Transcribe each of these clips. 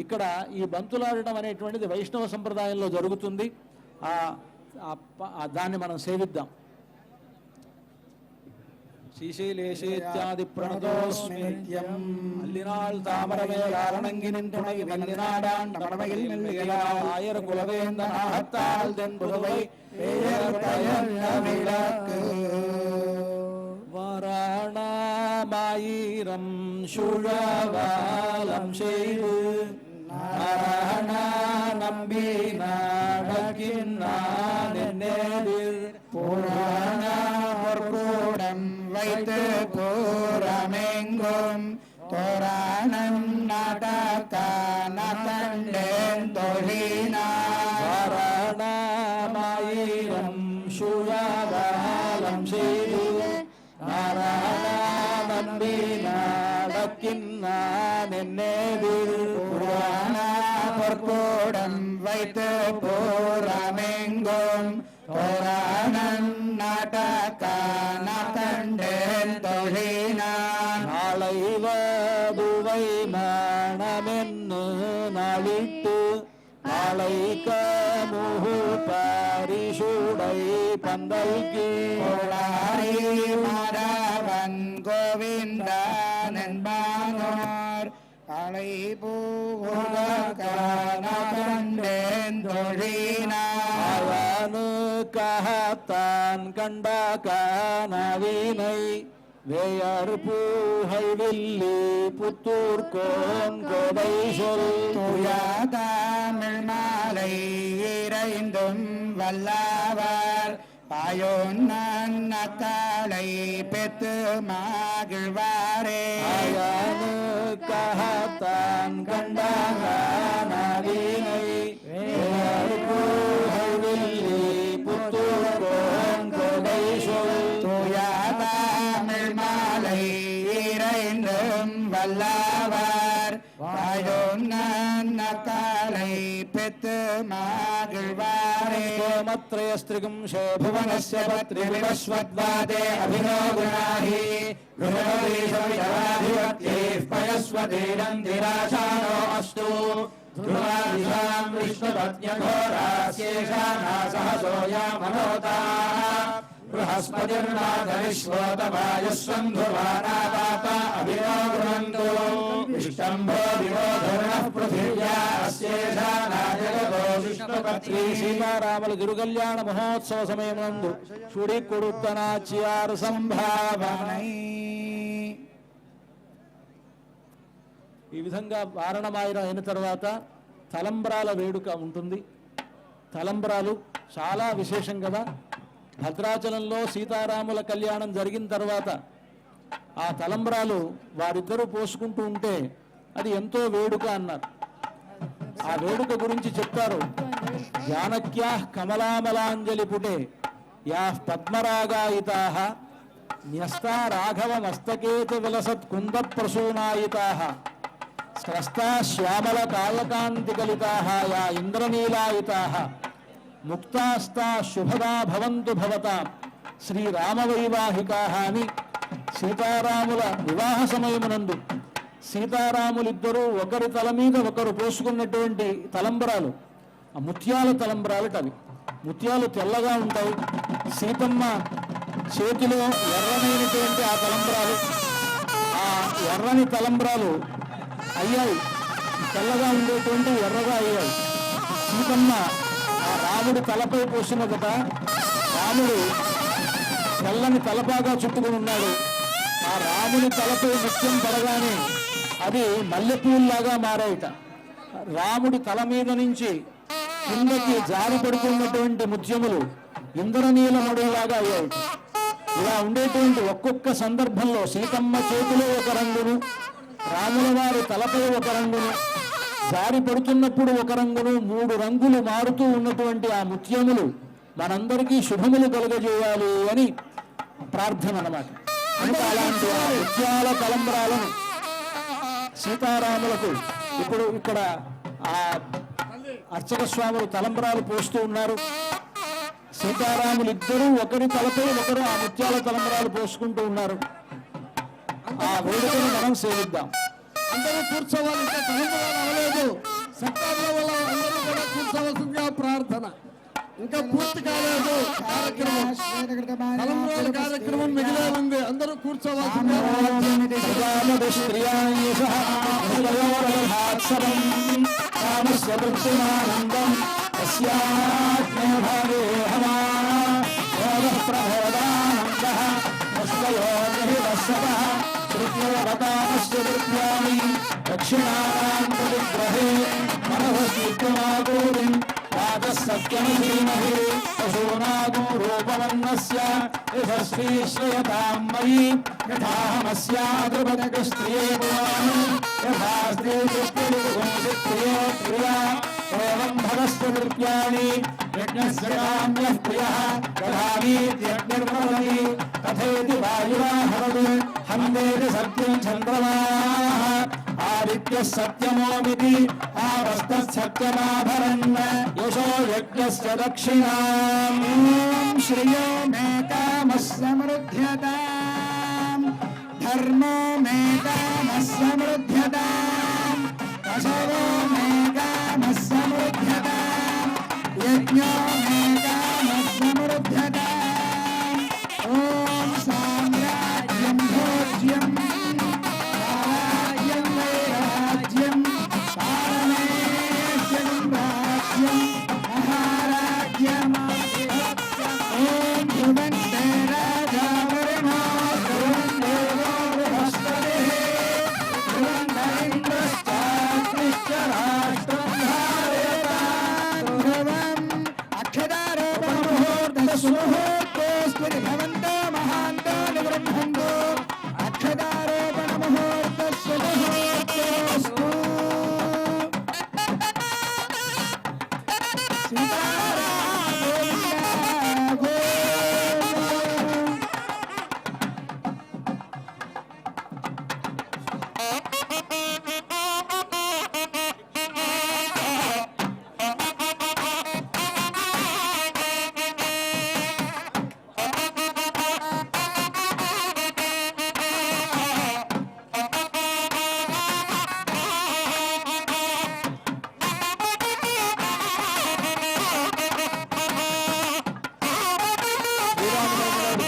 ఇక్కడ ఈ బంతులాడటం అనేటువంటిది వైష్ణవ సంప్రదాయంలో జరుగుతుంది. దాన్ని మనం సేవిద్దాం. శ్రీశైలేశేత్యాది ప్రణతోస్మి నిత్యం అల్లినాళ్ తామరవేలారణంగినిన్ துணை வல்லினாடான் படமையில் மெல்லுகிறாள் ஆயர் குலவேந்தனாகத்தாள் தென்புதுவை பேயர் பயந்த விளக்கு வாராணாமாயிரம் சுழவாலம் செய்து நாராயண நம்பி நாடகின்னான் என்னேதிர் புராண பொற்கூடம் வைத்து கூறமெங்கும் தோராணம் நாடகான கண்டேன் தொழினாராயணமாயிரம் சுழவாலம் செய்து நாராயண நம்பி நாடகின்னான் என்னேதிர் புராண பொற்கூடம் வைத்து கூறமெங்கும் தோராணம் நாடகான கண்டேன் தொழினான் நாளை வதுவை மணமென்னு நாளிட்டு நாளை கமுகு பரிசுடை பந்தல்கி கோளாரி மாதவன் கோவிந்தன் என்பானோர் காளை பூகான கண்டேன் தொழினான் கஹத்தான் கண்ட கனவினை வேயர் பூகை வில்லி புத்தூர் கோன் கோதை சொல் துயதமிழ் மாலை இறைந்தும் வல்லவர் பாயோன் நன்னக்காலை பெத்து மகிழ்வாரே கஹத்தான் கண்ட கனவினை வேயர் பூகை வில்லி புத்தூர் கோன் கோதை சொல் துயதமிழ் மாலை இறைந்தும் வல்லவர் வாயோன் நன்னக்காலை பெத்து மகிழ்வாரே கோமத்ரயஸ்திரிகும் புவனஸ்ய பத்ரி விவஸ்வத்வாதே அபினோ குணாஹி ருஹதீஷவிதவாதிவத்யைః பயஸ்வதீரம் திராசானோ அஸ்து ध्रुवादिशां विष्णुपत्न्यघोरास्येषा सहसोया मनोताः बृहस्पतिर्नाथविश्वोतवायुस्वन्धुवानापात अभिनो गृह्णन्तु विष्टम्भो विवोधर्णः पृथिव्या अस्येषा नाजगतो विष्णुपत्नी సీతారాముల తిరుకల్యాణ మహోత్సవ సమయమందు చుడి కొడుతనాచ్యార్ సంభావనై ఈ విధంగా వారణమాయిరం అయిన తర్వాత తలంబ్రాల వేడుక ఉంటుంది. తలంబ్రాలు చాలా విశేషం కదా. భద్రాచలంలో సీతారాముల కళ్యాణం జరిగిన తర్వాత ఆ తలంబ్రాలు వారిద్దరూ పోసుకుంటూ ఉంటే అది ఎంతో వేడుక అన్నారు. ఆ వేడుక గురించి చెప్తారు. జానక్యాః కమలామలాంజలి పుటే యాః పద్మరాగాయితాః న్యస్తా రాఘవ మస్తకేత విలసత్ కుంద ప్రసూనాయితాః స్రస్తా శ్యామల కాళకాంతికలితాః యా ఇంద్రనీలాయితాః ముక్తాస్తా శుభదా భవంతు భవతాం శ్రీరామవైవాహికాః అని సీతారాముల వివాహ సమయమునందు సీతారాములిద్దరూ ఒకరి తల మీద ఒకరు పోసుకున్నటువంటి తలంబరాలు ఆ ముత్యాల తలంబరాలటవి. ముత్యాలు తెల్లగా ఉంటాయి. సీతమ్మ చేతిలో ఎర్రనైనటువంటి ఆ తలంబరాలు, ఆ ఎర్రని తలంబరాలు అయ్యాయి, తెల్లగా ఉండేటువంటి ఎర్రగా అయ్యాయి. సీతమ్మ ఆ రాముడి తలపై పోసినదట. రాముడు తెల్లని తలపాగా చుట్టుకుని ఉన్నాడు. ఆ రాముని తలపై ముత్యం పడగానే అది మల్లెపూల్లాగా మారాయిట. రాముడి తల మీద నుంచి కిందకి జారి పడుతున్నటువంటి ముత్యములు ఇంద్రనీలమడులాగా అయ్యాయి. ఇలా ఉండేటువంటి ఒక్కొక్క సందర్భంలో సీతమ్మ చేతిలో ఒక రంగును, రాముల వారి తలపై ఒక రంగును, జారి పడుతున్నప్పుడు ఒక రంగును, 3 రంగులు మారుతూ ఉన్నటువంటి ఆ ముత్యములు మనందరికీ శుభములు కలుగజేయాలి అని ప్రార్థన అన్నమాట. అంటే అలాంటి ఆ ముత్యాల తలంబరాలను సీతారాములకు ఇప్పుడు ఇక్కడ ఆ అర్చక స్వాములు తలంబరాలు పోస్తూ ఉన్నారు. సీతారాములు ఇద్దరూ ఒకరి తలపై ఒకరు ఆ ముత్యాల తలంబరాలు పోసుకుంటూ ఉన్నారు. ఆ వేడుకను మనం సేవిద్దాం. అందరూ కూర్చోవాలి. ఇంకా తలంబరాలు అవ్వలేదు. సెక్టార్ల వల్ల అందరూ కూడా కూర్చోవలసిందిగా ప్రార్థన. ఇంకా పూర్తి కాలేదు కార్యక్రమం, తలంబ్రాల కార్యక్రమం మిగిలే ఉంది. అందరూ కూర్చోవాల్సిందిగా దక్షిణాగ్రహే మనోహూరి సత్యమధీమహి పశూనాగో రూపవర్ణస్య యశస్వీ శ్రేయతాం మయి యథాహమస్యాద్రుపదక స్త్రియే భవామి యథాస్తి స్త్రియే ప్రియా ఏవం భవస్య నృత్యాని యజ్ఞస్య కామ్యః ప్రియః దదామి యజ్ఞర్భవతి తథేతి వాయురాహవతు హందేతి సత్యం చంద్రమాః ఆదిత్యః సత్యమోమితి ఆవస్తత్సత్యమాభరన్ యశో యజ్ఞస్య దక్షిణాం శ్రియో మేకామః సమృద్ధ్యతాం ధర్మో మేకామః సమృద్ధ్యతాం పశవో మేకామః సమృద్ధ్యతాం యజ్ఞో మేకామః సమృద్ధ్యతాం ఓం సామ్రాజ్యం భోజ్యం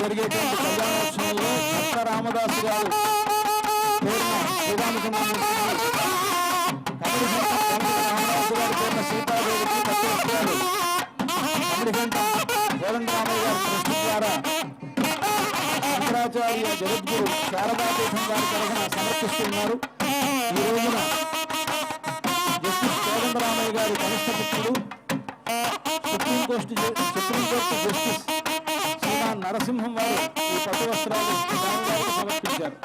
జరిగేటువంటి కళ్యాణోత్సవంలో భక్త రామదాసు గారు రామదాసు గారి పేరున సీతాదేవికి పట్టు వస్త్రాలు కోదండరామయ్య గారి ట్రస్ట్ ద్వారా శంకరాచార్య జగద్గురు శారదాపీఠం గారి తరఫున సమర్పిస్తున్నారు. ఈ రోజున జస్టిస్ కోదండరామయ్య గారి కనిష్ట పుత్రుడు సుప్రీంకోర్టు జస్టిస్ నరసింహం వారు ఈ పట్టు వస్త్రాలు గారికి సమర్పించారు.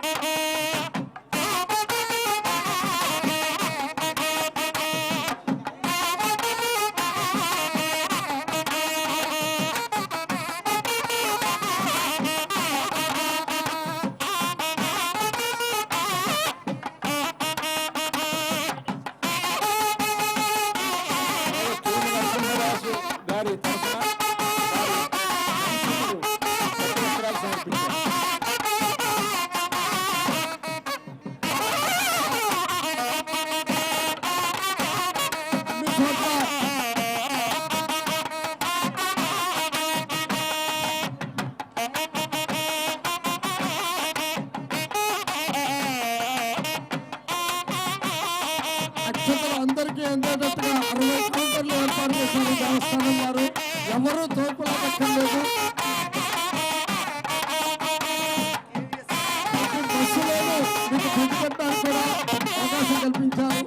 నరసింహరాజు గారి తరఫున అందరికీ అందేటట్టుగా 60 కౌంటర్లు ఏర్పాటు చేశారు దేవస్థానం వారు. ఎవరూ తోపులా పెట్టలేదు. బస్సులను మీకు పెట్టుకోవడానికి కూడా అవకాశం కల్పించారు.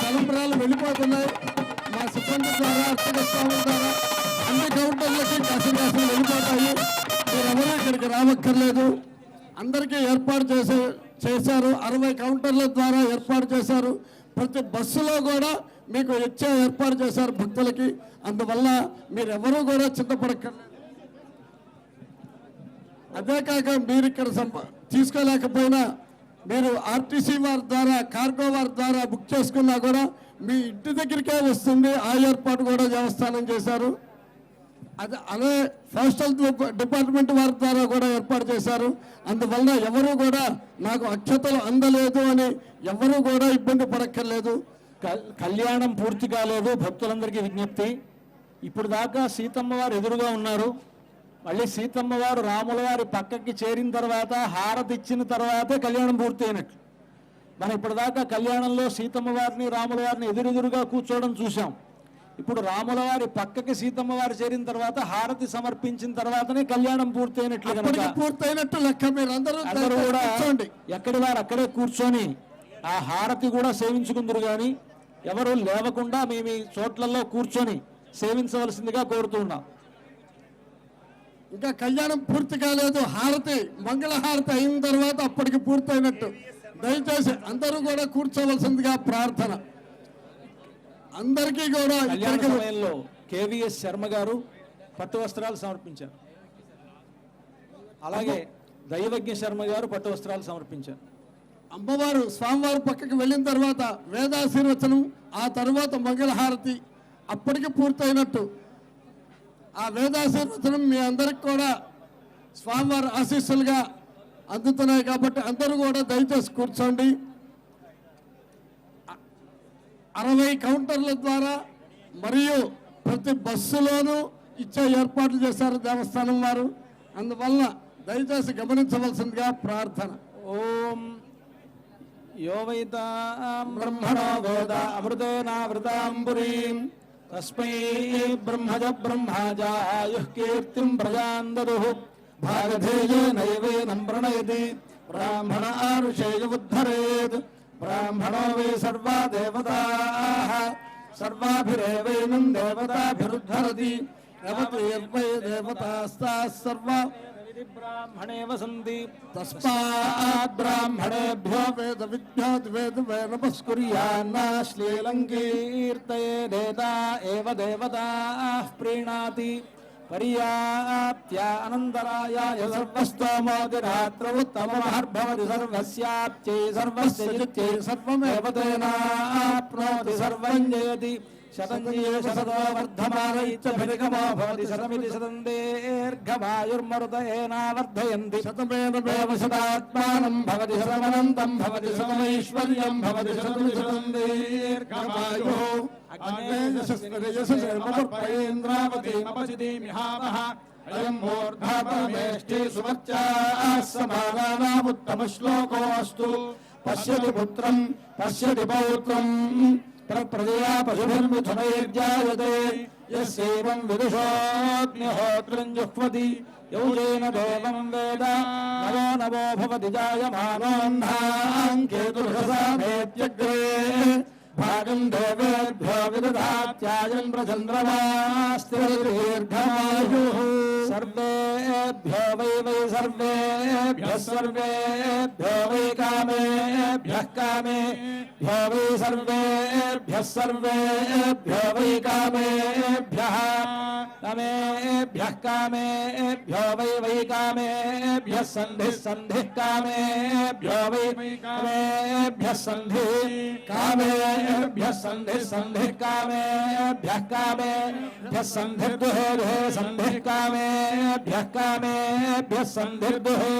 తలంబరాలు వెళ్ళిపోతున్నాయి. మా సిబ్బంది ద్వారా అర్చక స్వామి ద్వారా అన్ని కౌంటర్లకి కాసిన వెళ్ళిపోతాయి. మీరెవరూ ఇక్కడికి రావక్కర్లేదు. అందరికీ ఏర్పాటు చేశారు. 60 కౌంటర్ల ద్వారా ఏర్పాటు చేశారు. ప్రతి బస్సులో కూడా మీకు ఇచ్చే ఏర్పాటు చేశారు భక్తులకి. అందువల్ల మీరెవరూ కూడా చింతపడక్కర్లేదు. అదే కాక మీరు ఇక్కడ తీసుకోలేకపోయినా మీరు ఆర్టీసీ వారి ద్వారా కార్గో వారి ద్వారా బుక్ చేసుకున్నా కూడా మీ ఇంటి దగ్గరికే వస్తుంది. ఆ ఏర్పాటు కూడా దేవస్థానం చేశారు. అదే పోస్టల్ డిపార్ట్మెంట్ వారి ద్వారా కూడా ఏర్పాటు చేశారు. అందువల్ల ఎవరు కూడా నాకు అక్షతలు అందలేదు అని ఎవరు కూడా ఇబ్బంది పడక్కర్లేదు. కళ్యాణం పూర్తి కాలేదు. భక్తులందరికీ విజ్ఞప్తి, ఇప్పుడు దాకా సీతమ్మ వారు ఎదురుగా ఉన్నారు. మళ్ళీ సీతమ్మ వారు రాముల వారి పక్కకి చేరిన తర్వాత హారతి ఇచ్చిన తర్వాతే కళ్యాణం పూర్తి అయినట్లు. మనం ఇప్పటిదాకా కళ్యాణంలో సీతమ్మ వారిని రాముల వారిని ఎదురెదురుగా కూర్చోవడం చూసాం. ఇప్పుడు రాముల వారి పక్కకి సీతమ్మ వారు చేరిన తర్వాత హారతి సమర్పించిన తర్వాతనే కళ్యాణం పూర్తయినట్లు కనుక పూర్తయినట్టు లెక్క. మీరు అందరూ కూడా ఎక్కడి వారు అక్కడే కూర్చొని ఆ హారతి కూడా సేవించుకుందరు. కానీ ఎవరు లేవకుండా మేము ఈ చోట్లలో కూర్చొని సేవించవలసిందిగా కోరుతున్నాం. ఇంకా కళ్యాణం పూర్తి కాలేదు. హారతి మంగళహారతి అయిన తర్వాత అప్పటికి పూర్తయినట్టు. దయచేసి అందరూ కూడా కూర్చోవలసిందిగా ప్రార్థన. అందరికీ కూడా కళ్యాణ సమయంలో కేవీఎస్ శర్మ గారు పట్టు వస్త్రాలు సమర్పించారు. అలాగే దైవజ్ఞ శర్మ గారు పట్టు వస్త్రాలు సమర్పించారు. అమ్మవారు స్వామివారి పక్కకి వెళ్ళిన తర్వాత వేదాశీర్వచనం, ఆ తర్వాత మంగళహారతి అప్పటికి పూర్తయినట్టు. ఆ వేదాశీర్వచనం మీ అందరికి కూడా స్వామివారి ఆశీస్సులుగా అందుతున్నాయి కాబట్టి అందరూ కూడా దయచేసి కూర్చోండి. 60 కౌంటర్ల ద్వారా మరియు ప్రతి బస్సులోనూ ఇచ్చే ఏర్పాట్లు చేశారు దేవస్థానం వారు. అందువల్ల దయచేసి గమనించవలసిందిగా ప్రార్థన. ఓం యో వైతాం బ్రహ్మణో వేద అమృతేనావృతాంబురీం తస్మై బ్రహ్మజ బ్రహ్మాజాయుః కీర్తిం ప్రజాం దదుః భాగధేయేనైవేనం ప్రణయతి బ్రాహ్మణ ఆరుషేయ ఉద్ధరేత్ బ్రాహ్మణో వై సర్వా దేవతాః సర్వాభిరేవైనం దేవతాభిరుద్ధరతి రవతీర్వై దేవతాస్తాః సర్వా బ్రాహ్మణే వసంతి తస్మాత్ బ్రాహ్మణేభ్యో వేద విద్యాద్ వేద నమస్కుర్యాన్నా శ్రీలంకీర్తయేదేతా ఏవ దేవతాః ప్రీణాతి పర్యాప్త్యా అనంతరాయాయ సర్వస్తోమోతి రాత్రవుత్తమమహర్భవతి సర్వస్యాప్త్యై సర్వస్య చిత్యై సర్వమేవ తేనాప్నోతి సర్వం జయతి శతం శతతో వర్ధమాన ఇత్యభిగమో భవతి శతమితి శతం దీర్ఘమాయుర్మరుత ఏనావర్ధయంతి శతమేవ శతాత్మానం భవతి శతమనంతం భవతి శతమైశ్వర్యం భవతి శతమితి శతం దీర్ఘమాయుః అగ్నేయశస్త్రయశస్త్రమపర్పయేంద్రావతీమపచిదీమిహావః అయం మూర్ధాపరమేష్ఠే సుమర్చాః సమానానాముత్తమశ్లోకోऽస్తు పశ్యతి పుత్రం పశ్యతి పౌత్రం ప్రజయా పశుభిర్మిథునైర్జాయతే యస్యేవం విదుషోऽగ్నిహోత్రం జుహ్వతి యౌజేన దేవం వేద నవో నవో భవతి జాయమానోऽహ్నాం కేతుర్హసామేత్యగ్రే భాగం దేవేభ్యో విదధాత్యాయం ప్రచంద్రమాస్తిర్దీర్ఘమాయుః సర్వేభ్యో వై సర్వేభ్యః సర్వేభ్యో వై కామేభ్యః కామేభ్యో వై సర్వేభ్యః సర్వేభ్యో వై కామేభ్యః కామేభ్యః కామేభ్యో వై కామేభ్యః సంధిః సంధిః కామేభ్యో వై కామేభ్యః సంధిః కామేభ్యః సంధిః సంధిః కామేభ్యః కామేభ్యః సంధిర్దుహే దుహే సంధిః కామేభ్యః కామేభ్యః సంధిర్దుహే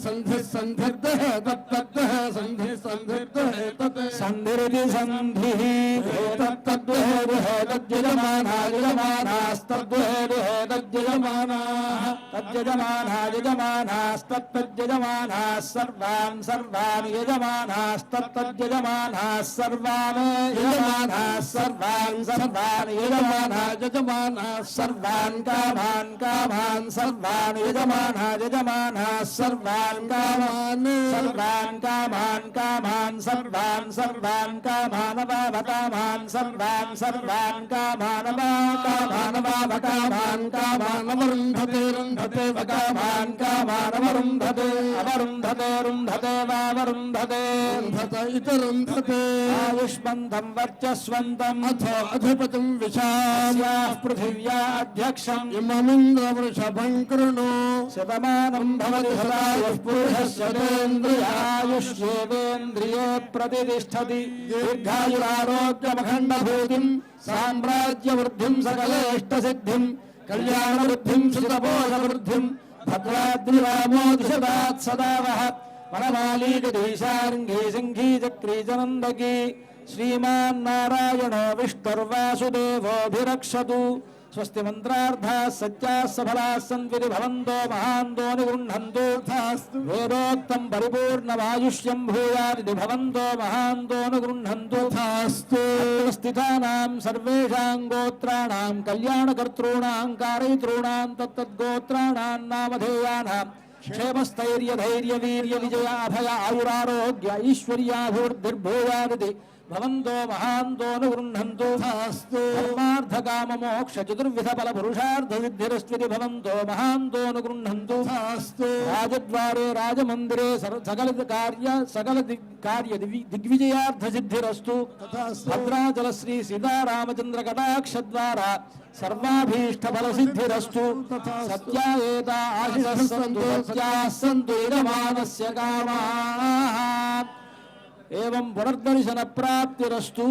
సంధిః సంధిర్దహ తత్తద్దహ సంధిః సంధిర్దహే తత్ సంధిరితి సంధిః తత్తద్దుహే దుహే తద్యజమానా యజమానాస్తద్దుహే దుహే తద్యజమానాః తద్యజమానా యజమానాస్తత్తద్యజమానాः సర్వాన్ సర్వాన్ యజమానాస్తత్తద్యజమానాः సర్వాన్ యజమానాः సర్వాన్ సర్వాన్ యజమానా యజమానాः సర్వాన్ కామాన్ కామాన్ సర్వాన్ యజమానా యజమానాः సర్వాన్ కామాన్ సర్వాన్ కామాన్ కామాన్ సర్వాన్ సర్వాన్ కామానవావకామాన్ సర్వాన్ సర్వాన్ కామానవాకామానవావకామాన్ కామానవరుంధతే రుంధతే వకామాన్ కామానవరుంధతే అవరుంధతే రుంధతే వావరుంధతే రుంధత ఇతరుంధతే ఆయుష్మంతం వర్చస్వంతం అథో అధిపతిం విశామ్యాః పృథివ్యా అధ్యక్షం ఇమమింద్ర వృషభం కృణు శతమానం భవతి శతాయుః పురుషస్యేంద్రియాయుష్యేంద్రియే ప్రతిష్టతి దీర్ఘాయురారోగ్యమఖండభూతిం సామ్రాజ్యవృద్ధిం సకలేష్టసిద్ధిం కళ్యాణవృద్ధిం శుతపోషవృద్ధిం భద్రాద్రిరామోదిశదాత్ సదావః వనమాలీగదీశార్ంగీ సింఘీ చక్రీ జనందకీ శ్రీమాన్నారాయణో విష్ణుర్వాసుదేవోభిరక్షతు స్వస్తి మంత్రార్థా సత్యా సఫలా సంవిధి భవంతో మహాంతో నిగృహంతు వేదోక్తం పరిపూర్ణమాయుష్యం భూయాది భవంతో మహాంతో నిగృహంతు స్థితానాం సర్వేషాం గోత్రాణాం కళ్యాణకర్తॄణాం కారయితॄణాం తత్తద్గోత్రాణాం నామధేయానాం క్షేమస్థైర్యధైర్య వీర్య విజయ అభయ ఆయురారోగ్య ఐశ్వర్యాభివృద్ధిర్భూయాది భవంతో మహాంతో నిగృహంతు ధర్మార్థకామమోక్ష చతుర్విధ ఫల పురుషార్థ సిద్ధిరస్వితి భవంతో మహాంతో నిగృహంతు రాజద్వారే రాజమందిరే సకల కార్య దిగ్విజయార్థ సిద్ధిరస్తు భద్రాచల శ్రీ సీతారామచంద్ర కటాక్ష ద్వారా సర్వాభీష్ట ఫల సిద్ధిరస్తు సత్యాయేతా ఆశిషః సంతు సత్యాః సంతు యజమానస్య కామాః ఏవం పునర్దర్శన ప్రాప్తిరస్తు.